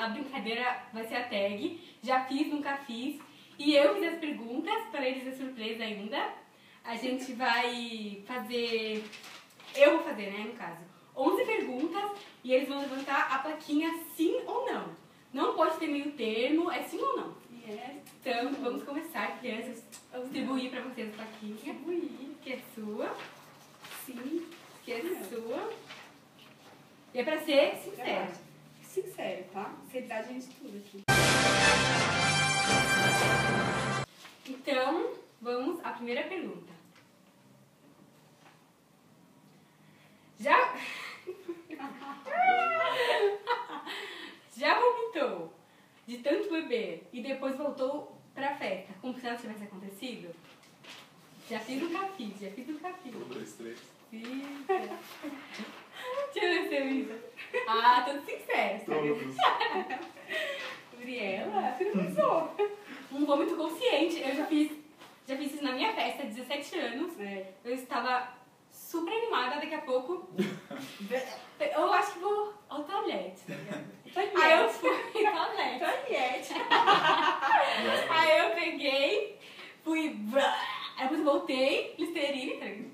a brincadeira vai ser a tag. Já fiz, nunca fiz. E eu fiz as perguntas, para eles é surpresa ainda. A gente vai fazer... Eu vou fazer, né, no caso. 11 perguntas e eles vão levantar a plaquinha sim ou não. Não pode ter meio termo, é sim ou não. Então, vamos começar, crianças. Vou distribuir para vocês a plaquinha. Que é sua. Sim, que é sua. E é pra ser sincero. Sincero, tá? Seriedade a gente tudo aqui. Então, vamos à primeira pergunta. Já vomitou de tanto beber e depois voltou pra festa, como se nada tivesse acontecido? Já fiz, nunca fiz. 1, 2, 3. Sim. Deixa eu ver se eu isso. Ah, tudo sincero, sabe? Todos. Gabriela, você não pensou. Um vômito consciente. Eu já fiz isso na minha festa, 17 anos. Eu estava super animada, daqui a pouco. Eu acho que vou ao toalete. Aí eu fui ao toalete. Aí eu peguei, fui. Aí depois voltei, Listerine, tá ligado?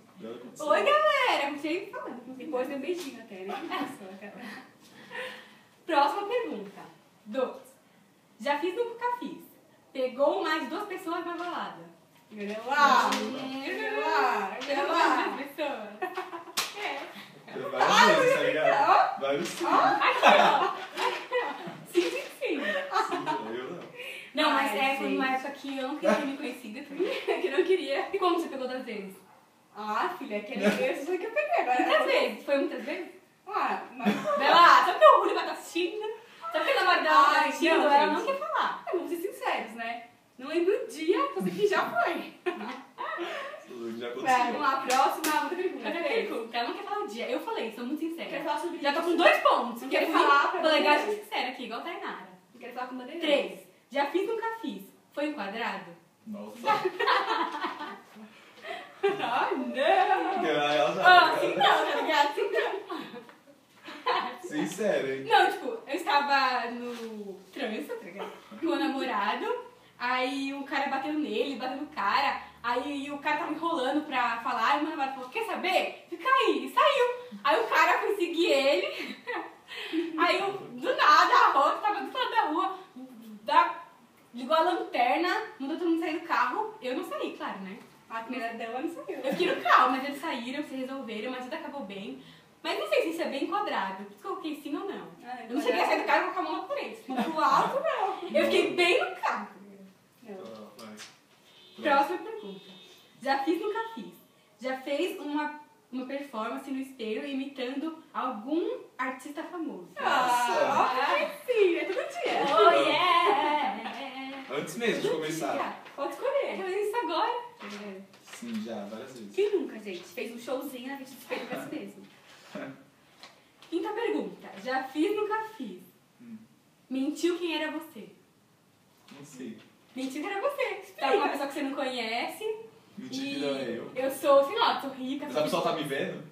Oi, galera! Continuei falando. Depois deu um beijinho até, né? Próxima pergunta. 2. Já fiz, nunca fiz. Pegou mais de 2 pessoas na balada. Duas pessoas. Várias vezes, tá ligado? Vários sim. Sim. Sim, eu não. Não, mas Ai, foi uma época que eu não queria ser me conhecida também. Que eu não queria. E como você pegou das vezes? Ah, filha, aquele vez foi que eu peguei. Agora Muitas vezes. Foi muitas vezes? Ah, mas... Vai lá, sabe que o orgulho vai estar assistindo? Sabe que a namorada dela tá Ai, assistindo? não, Ela não gente. quer falar. Vamos ser sinceros, né? Não lembro o dia, você que já foi. Já Vamos aconteceu. lá, próxima outra pergunta. Outra pergunta. Ela não quer falar o dia. Eu falei, sou muito sincera. Quero falar sobre Já tô isso. com 2 pontos. Não Porque quero eu fui falar pra legal e você. sincera aqui, igual a Tainara. Eu quero falar com bandeira. 3. Já fiz, nunca fiz. Foi enquadrado? Nossa. Ai, não! Ela já. Ah, assim não, tá ligado? Assim não. Sincero, hein? Não, tipo, eu estava no trânsito, tá ligado? Com o meu namorado, aí o cara bateu nele, bateu no cara, aí o cara tava enrolando pra falar, e o meu namorado falou, quer saber? Fica aí, e saiu. Aí o cara foi seguir ele, aí eu, do nada, a rota tava do lado da rua, ligou a lanterna, mandou todo mundo sair do carro, eu não saí, claro, né? A primeira dela não saiu. Eu fiquei no carro, mas eles saíram, se resolveram, mas tudo acabou bem. Mas não sei se isso é bem enquadrado. Por isso que eu coloquei sim ou não. Eu não cheguei a sair do carro com a mão na parede. Mas pro alto, não. Eu fiquei bem no carro. Não. Próxima pergunta. Já fiz, nunca fiz. Já fez uma performance no espelho imitando algum artista famoso? Ah, sim, é todo dia. Oh, yeah! Antes mesmo de começar. Pode Eu escolher. falei isso agora. Sim, já, várias vezes. Quem nunca, gente? Fez um showzinho na frente do espelho pra si mesmo. Quinta pergunta. Já fiz, nunca fiz. Mentiu quem era você? Não sei. Mentiu que era você. Tá com uma pessoa que você não conhece. Mentira que não é eu. Eu sou, sei lá, sou rica. Mas a pessoa tá me vendo?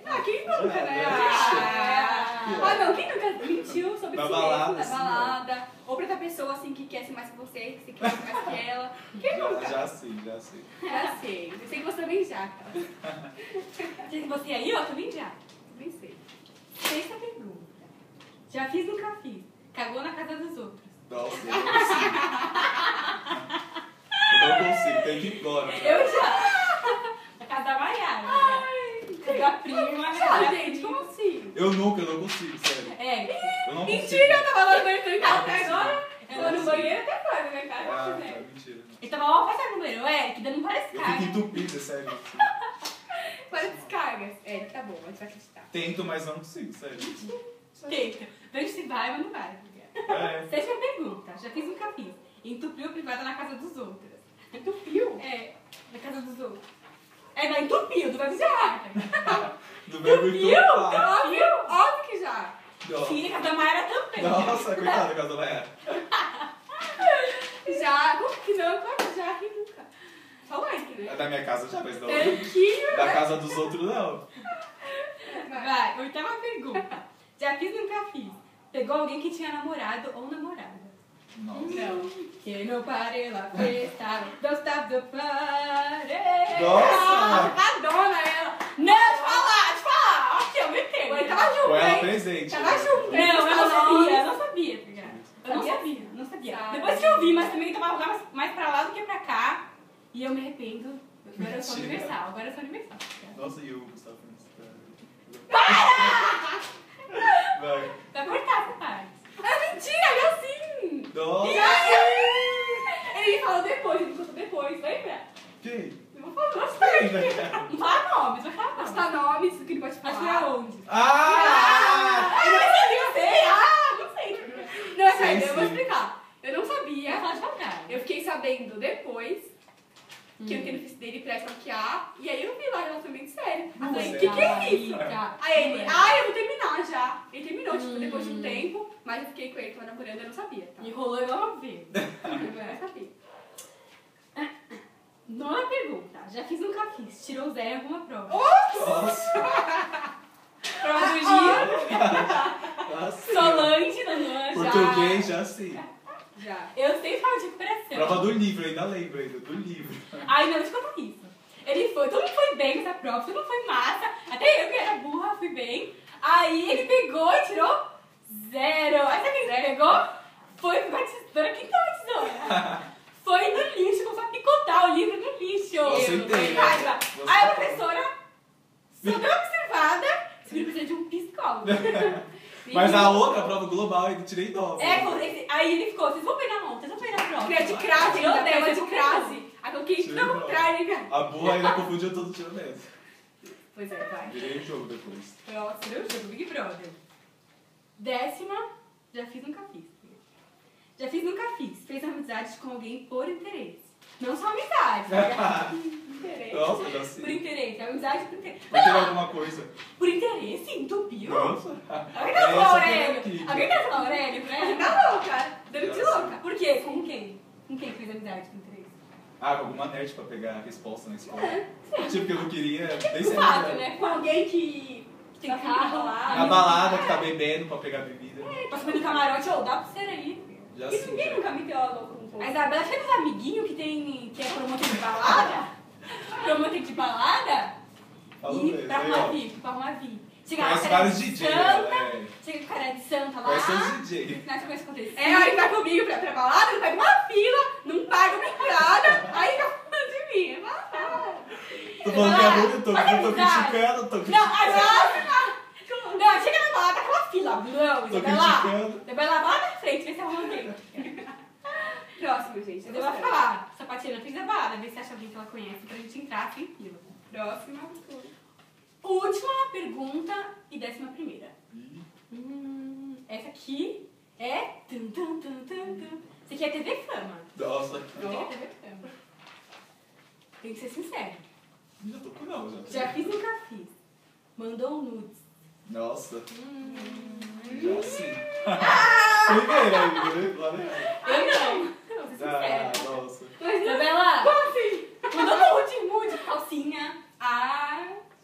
Ah, quem nunca, né? Ah, Ah, não, quem nunca mentiu sobre Na si balada, mesmo, sim, na balada? Ou pra outra pessoa, assim, que quer ser mais que você, que você quer ser mais que ela. Quem nunca? Já sei, já sei. Já sei. Eu sei que você também já, cara. Você aí, ó, também já. Também sei. Sexta pergunta. Já fiz, nunca fiz. Cagou na casa dos outros. Nossa, eu não consigo. Eu não consigo, tem que ir embora. Eu já. Na casa da Maiara. Ai, da prima. Ah, gente, como assim? Eu nunca, eu não consigo, sério. É. Eu não Mentira, eu tava lá no banheiro do carro Não até consigo. agora. Eu tô no banheiro até agora, né, cara? Ah, Né? tá, mentira. Ele tava mal passando no banheiro, Eric, dando várias Eu fico caras. entupido, sério. Para descargas. É, tá bom, a gente vai acreditar. Tento, mas não consigo, sério. Tenta. Vejo se vai, mas não vai. É. Sétima pergunta. Já fiz, nunca fiz. Entupiu privada na casa dos outros. Entupiu? É, na casa dos outros. É, não, entupiu, do verbo já. Do verbo entupar. Óbvio, óbvio que já. Nossa. Filha, casa da Mayara também. Nossa, coitada da casa da Mayara. Já, como que não? Claro que já, quem nunca? Só o Mike, né? Da minha casa já, mas não. Tanquinho, Da casa dos outros, não. Vai, oitava pergunta. Já fiz, nunca fiz. pegou alguém que tinha namorado ou namorada. Nossa. Não. Que no pare la festa, don't stop the party. Nossa. Safadona ela. Não, deixa eu falar. Aqui, eu metei. Ué, tava junto, Foi ela hein? presente. Tava junto, hein? Não, eu não Falou. sabia, tá ligado? Eu não sabia. Sabe. Depois que eu vi, mas também tava mais pra lá do que pra cá. E eu me arrependo. Agora eu sou Mentira. universal, tá ligado? Nossa, e o Gustavo Francisco? Para! Vai. Vai cortar essa parte. É mentira, eu sim. Nossa. Ele me falou depois, ele me contou depois, lembra? Quem? Eu vou falar. Não fala nomes, vai falar nomes. Postar nomes, o que ele pode Mas foi falar. aonde? Ah! Eu não sei. Não sei. Não, é sério, eu vou Sim. explicar. Eu não Vai sabia. falar devagar. Eu fiquei sabendo depois que eu tenho visto dele pra stalkear. E aí eu vi lá relacionamento sério. Eu falei, o que é isso? Aí ele, eu vou terminar já. Ele terminou, tipo, depois de um tempo. Mas eu fiquei com ele, tava namorando, eu não sabia, tá? E rolou igual eu vi. Eu não sabia. Nona pergunta. Já fiz, nunca fiz. Tirou 0 em alguma prova. Nossa. Prova do dia. Nossa. Solange, Nanã, já. Português já sei. Já. Eu sei falar de recuperação. Prova do livro, ainda lembro ainda, do livro. Ai, não, deixa eu contar isso. Ele foi, todo mundo foi bem nessa prova, todo mundo foi massa. Até eu, que era burra, fui bem. Aí ele pegou e tirou 0. Aí sabe o que ele pegou? Foi com a tesoura, quem tava a tesoura? Foi no lixo, começou a picotar o livro no lixo. Você entende, né? Raiva. Você Aí a tá- professora só deu uma observada, disse que ele precisa de um psicólogo. Mas a outra, a prova global, eu tirei 9. Aí ele ficou, vocês vão ver na nota, vocês vão ver na prova. Cria de crase, Tirou ainda 10, prova de eu crase. Aí eu coloquei tudo ao contrário, né? A burra ainda confundiu todo, tirou 10. Pois é, vai. Virei o jogo depois. Próximo, eu jogo Big Brother. 10ª, já fiz, nunca fiz. Já fiz, nunca fiz. Fez amizade com alguém por interesse. Não só amizade, tá? Interesse. Nossa, já Por sei. interesse, amizade por interesse. Vai ter alguma coisa. Por interesse, entupiu. Nossa. Alguém tá falando Essa Aurélio? foi a Alguém tá falando Aurélio pra ela? Tá louca. Dando de louca. Por quê? Com quem? Com quem fez amizade por interesse? Ah, com alguma nerd pra pegar a resposta na escola. Tipo, que eu não queria, nem De sei. fato, né? Com alguém que Tem tá carro lá. Na balada que tá bebendo pra pegar bebida. Pra subir no camarote, ô, dá pra ser aí. Já E sei. ninguém já. nunca me deu a louca com um A pouco. Isabela cheia dos amiguinhos que é promotor de balada. Promotor de balada. Falou E mesmo. pra Aí, arrumar ó. VIP, pra arrumar VIP. Chega lá, Conhece cara vários de DJs. santa. É. Chega com cara de santa lá. Conhece os DJs. Nós conhece acontecer. É, aí vai comigo pra balada, não pega uma fila, não paga uma entrada, aí fica falando de mim. Tô falando que é ruim, eu tô amizade. criticando, tô Não, criticando. a próxima. Não, chega na balada, aquela fila. Não, Tô vai lá. criticando. Vai lá na frente, vê se arruma alguém. Próximo, gente. Eu vou falar. Sapatina, fez a balada, vê se acha alguém que ela conhece pra gente entrar sem fila. Próxima. Última pergunta e 11ª. Ih, Essa aqui é... Tum, tum, tum, tum, tum. Essa aqui é TV Fama. Nossa. Essa aqui é TV Fama. Tem que ser sincero. Já tô com não, já. Já fiz, nunca fiz. Mandou nudes. Nossa. Já sim. Primeiro ainda, né? Lá vem. Eu não. Vou ser Ah, sincera. nossa. Isabela, Como assim? mandou nude, calcinha.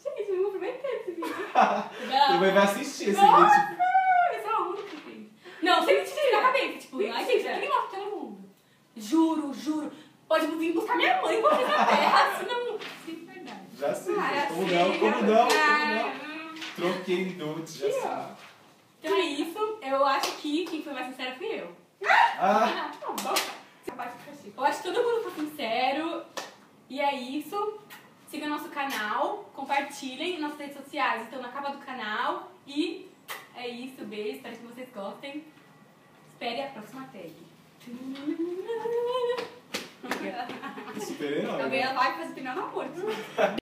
Gente, eu não vou meter esse vídeo. Você vai assistir esse Nossa, vídeo. eu sou a única que fez. Não, sem mentira na cabeça. Tipo, ai, gente, eu nem mostro pra todo mundo. Juro. Pode vir buscar minha mãe quando vocês na terra, senão... Sim, verdade. Já sei. Ah, Como sim, não, como não, como ah, não. Troquei nudes, já sei. Então é isso. Eu acho que quem foi mais sincero fui eu. Ah, Tá bom. Essa parte fica chique. Eu acho que todo mundo foi sincero. E é isso. Siga nosso canal, compartilhem nossas redes sociais, estão na capa do canal. E é isso, beijo, espero que vocês gostem. Espere a próxima tag. super-herói. Também né? ela vai fazer final namoro.